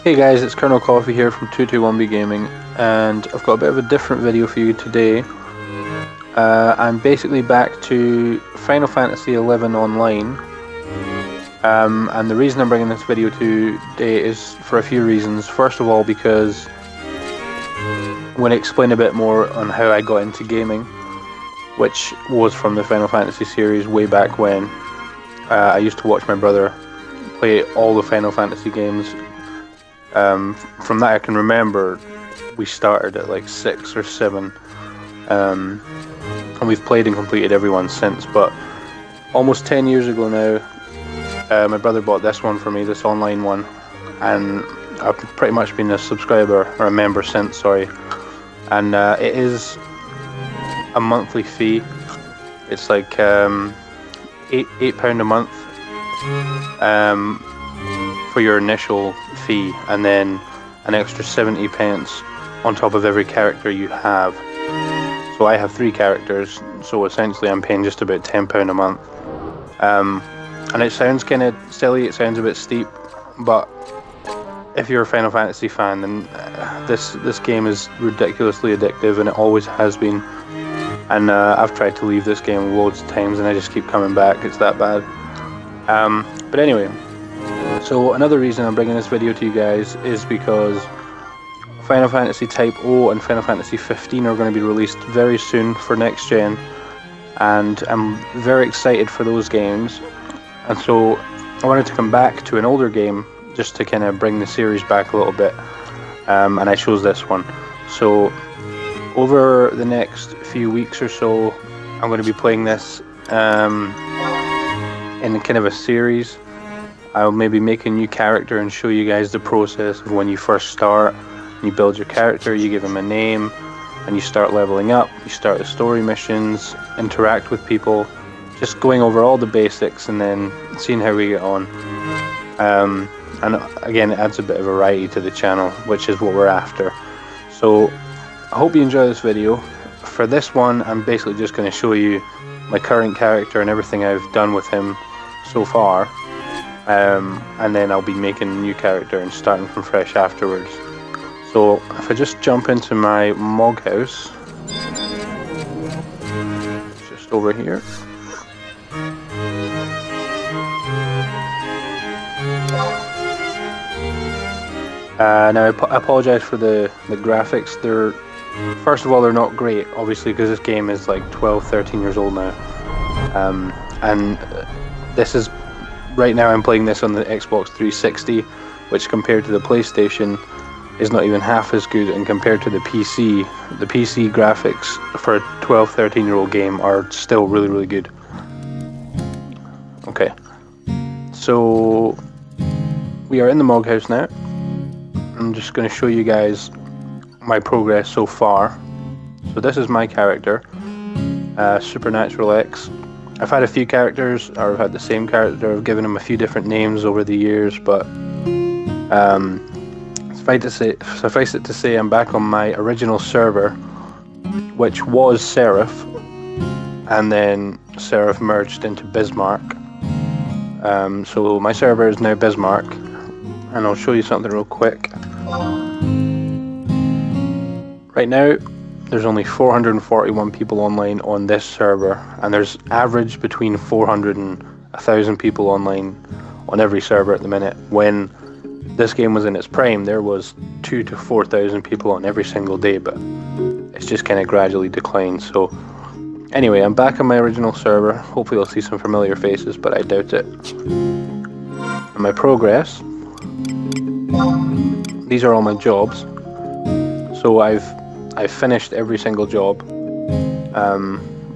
Hey guys, it's Col Coffee here from 221B Gaming, and I've got a bit of a different video for you today. I'm basically back to Final Fantasy XI Online, and the reason I'm bringing this video today is for a few reasons. First of all, because I'm going to explain a bit more on how I got into gaming, which was from the Final Fantasy series way back when. I used to watch my brother play all the Final Fantasy games. From that I can remember, we started at like 6 or 7, and we've played and completed every one since. But almost 10 years ago now, my brother bought this one for me, this online one, and I've pretty much been a subscriber, or a member since, sorry. And it is a monthly fee. It's like £8 a month for your initial fee, and then an extra 70 pence on top of every character you have. So I have 3 characters, so essentially I'm paying just about £10 a month. And it sounds kind of silly, it sounds a bit steep, but if you're a Final Fantasy fan, then this game is ridiculously addictive, and it always has been. And I've tried to leave this game loads of times and I just keep coming back, it's that bad. But anyway, so another reason I'm bringing this video to you guys is because Final Fantasy Type O and Final Fantasy 15 are going to be released very soon for next gen, and I'm very excited for those games. And so I wanted to come back to an older game just to kind of bring the series back a little bit, and I chose this one. So over the next few weeks or so, I'm going to be playing this in kind of a series. I'll maybe make a new character and show you guys the process of when you first start. You build your character, you give him a name, and you start leveling up, you start the story missions, interact with people, just going over all the basics and then seeing how we get on. And again, it adds a bit of variety to the channel, which is what we're after. So I hope you enjoy this video. For this one, I'm basically just going to show you my current character and everything I've done with him so far. And then I'll be making a new character and starting from fresh afterwards. So if I just jump into my Mog House, just over here. Now I apologise for the graphics. First of all, they're not great, obviously, because this game is like 12-13 years old now. And this is, right now I'm playing this on the Xbox 360, which compared to the PlayStation is not even half as good, and compared to the PC graphics for a 12-13 year old game are still really, really good. Okay, so we are in the Mog House now. I'm just going to show you guys my progress so far. So this is my character, Supernatural X. I've had a few characters, or I've had the same character. I've given him a few different names over the years, but suffice it to say, I'm back on my original server, which was Seraph, and then Seraph merged into Bismarck. So my server is now Bismarck, and I'll show you something real quick. Right now, there's only 441 people online on this server, and there's average between 400 and 1,000 people online on every server at the minute. When this game was in its prime, there was 2,000 to 4,000 people on every single day, but it's just kind of gradually declined. So anyway, I'm back on my original server. Hopefully I'll see some familiar faces, but I doubt it. And my progress, these are all my jobs. So I've finished every single job.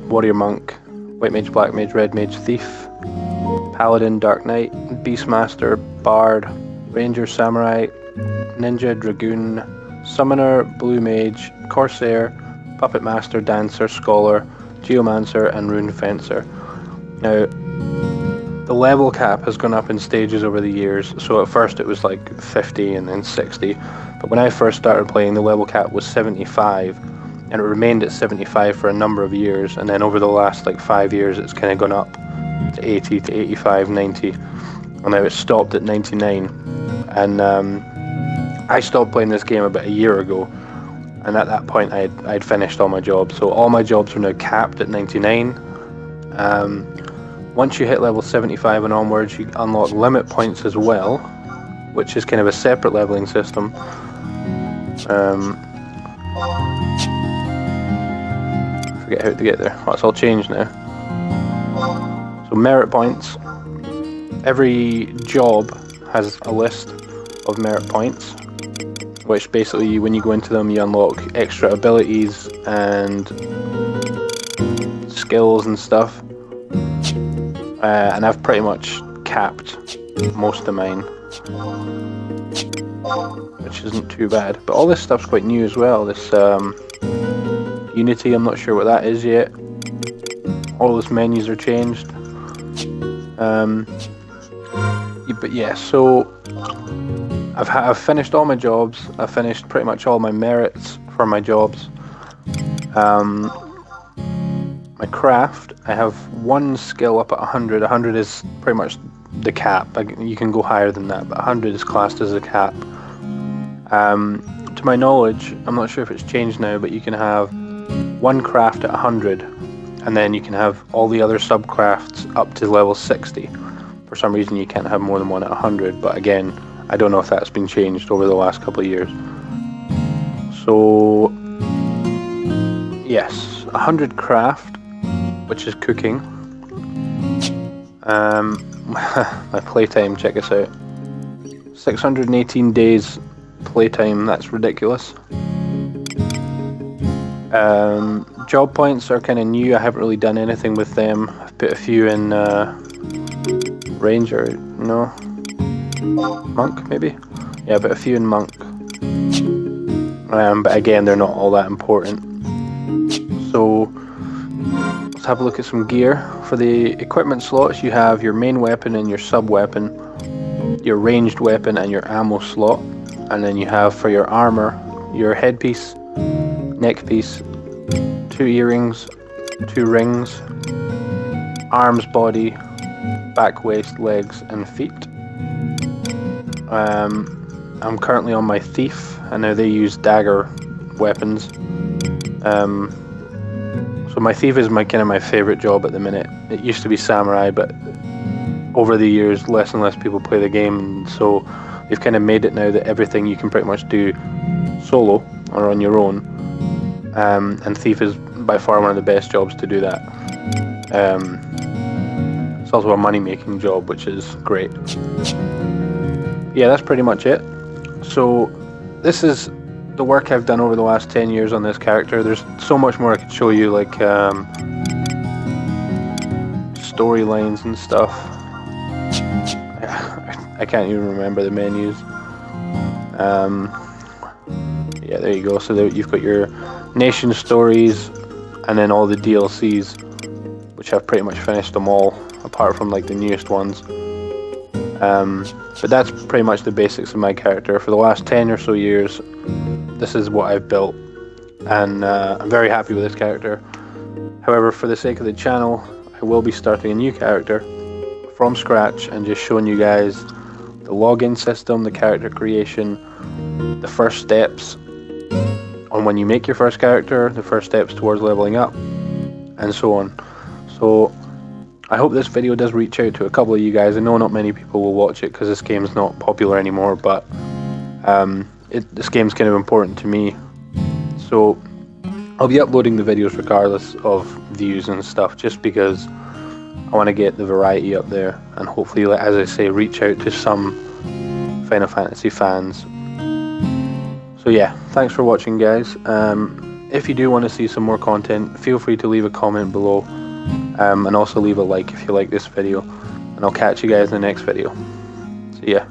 Warrior Monk, White Mage, Black Mage, Red Mage, Thief, Paladin, Dark Knight, Beastmaster, Bard, Ranger, Samurai, Ninja, Dragoon, Summoner, Blue Mage, Corsair, Puppet Master, Dancer, Scholar, Geomancer, and Rune Fencer. Now, the level cap has gone up in stages over the years, so at first it was like 50 and then 60, but when I first started playing, the level cap was 75, and it remained at 75 for a number of years, and then over the last like 5 years it's kind of gone up to 80 to 85, 90, and now it's stopped at 99. And I stopped playing this game about a year ago, and at that point I'd finished all my jobs. So all my jobs are now capped at 99. Once you hit level 75 and onwards, you unlock limit points as well, which is kind of a separate leveling system. Forget how to get there. Oh, it's all changed now. So merit points. Every job has a list of merit points, which basically when you go into them you unlock extra abilities and skills and stuff. And I've pretty much capped most of mine, which isn't too bad. But all this stuff's quite new as well. This Unity, I'm not sure what that is yet. All those menus are changed. But yeah, so I've finished all my jobs. I've finished pretty much all my merits for my jobs. My craft, I have one skill up at 100. 100 is pretty much the cap. You can go higher than that, but 100 is classed as a cap. To my knowledge, I'm not sure if it's changed now, but you can have one craft at 100, and then you can have all the other subcrafts up to level 60. For some reason you can't have more than one at 100, but again, I don't know if that's been changed over the last couple of years. So yes, 100 craft, which is cooking. My playtime, check this out. 618 days playtime, that's ridiculous. Job points are kind of new. I haven't really done anything with them. I've put a few in Ranger, no? Monk, maybe? Yeah, but a few in Monk. But again, they're not all that important. So let's have a look at some gear. For the equipment slots, you have your main weapon and your sub-weapon, your ranged weapon and your ammo slot. And then you have for your armor, your headpiece, neck piece, 2 earrings, 2 rings, arms, body, back, waist, legs and feet. I'm currently on my thief, and now they use dagger weapons. So my thief is my favorite job at the minute. It used to be samurai, but over the years less and less people play the game, and so they've kind of made it now that everything you can pretty much do solo or on your own. And thief is by far one of the best jobs to do that. It's also a money-making job, which is great. Yeah, that's pretty much it. So this is the work I've done over the last 10 years on this character. There's so much more I could show you, like storylines and stuff. I can't even remember the menus. Yeah, there you go. So there, you've got your nation stories, and then all the DLCs, which I've pretty much finished them all, apart from like the newest ones. But that's pretty much the basics of my character. For the last 10 or so years, this is what I've built, and I'm very happy with this character. However, for the sake of the channel, I will be starting a new character from scratch and just showing you guys the login system, the character creation, the first steps on when you make your first character, the first steps towards leveling up, and so on. So I hope this video does reach out to a couple of you guys. I know not many people will watch it because this game's not popular anymore, but this game's kind of important to me. So I'll be uploading the videos regardless of views and stuff, just because I want to get the variety up there and hopefully, as I say, reach out to some Final Fantasy fans. So yeah, thanks for watching, guys. If you do want to see some more content, feel free to leave a comment below, and also leave a like if you like this video, and I'll catch you guys in the next video. See ya.